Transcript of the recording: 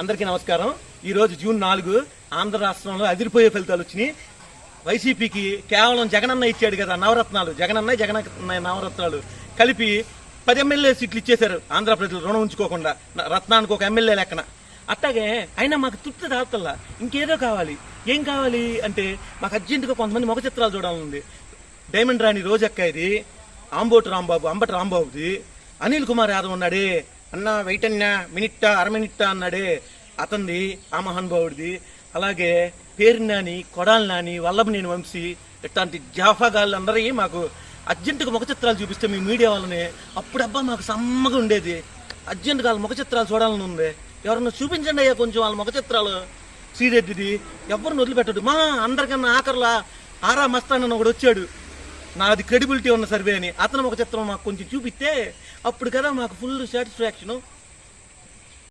అందరికీ నమస్కారం. ఈరోజు జూన్ 4 ఆంధ్ర రాష్ట్రంలో అదిరిపోయే ఫలితాలు వచ్చినాయి. వైసీపీకి కేవలం జగనన్న ఇచ్చాడు కదా నవరత్నాలు, జగనన్న నవరత్నాలు కలిపి 10 ఎమ్మెల్యే సీట్లు ఇచ్చేశారు. ఆంధ్ర ప్రజలు రుణం ఉంచుకోకుండా రత్నానికి ఒక ఎమ్మెల్యే లెక్కన. అట్లాగే అయినా మాకు తృప్తి తాగుతల్లా, ఇంకేదో కావాలి. ఏం కావాలి అంటే మాకు అర్జెంటుగా కొంతమంది ముఖ చిత్రాలు చూడాలనుంది. డైమండ్ రాణి రోజక్క ఇది, అంబటి రాంబాబుది, అనిల్ కుమార్ యాదవ్ ఉన్నాడే అన్న వెయిట్ అన్నా మినిట్టా అరమినిట్టా అన్నాడే అతనిది, ఆ మహానుభావుడిది. అలాగే పేరు నాని, కొడాలి నాని, వల్లభనేని వంశీ ఇట్లాంటి జాఫాగాళ్ళు అందరి మాకు అర్జెంటుగా ముఖ చిత్రాలు చూపిస్తే మీ మీడియా వాళ్ళని అప్పుడబ్బా మాకు సమ్మగా ఉండేది. అర్జెంటుగా వాళ్ళ ముఖ చిత్రాలు చూడాలని ఉంది. ఎవరన్నా చూపించండి అయ్యా కొంచెం వాళ్ళ ముఖ చిత్రాలు. శ్రీరెడ్డిది ఎవరిని వదిలిపెట్టడు. మా అందరికన్నా ఆఖరులా ఆరా మస్తానన్న ఒకడు వచ్చాడు, నాది క్రెడిబిలిటీ ఉన్న సర్వే అని. అతను ఒక చిత్రం మాకు కొంచెం చూపిస్తే అప్పుడు కదా మాకు ఫుల్ సాటిస్ఫాక్షను.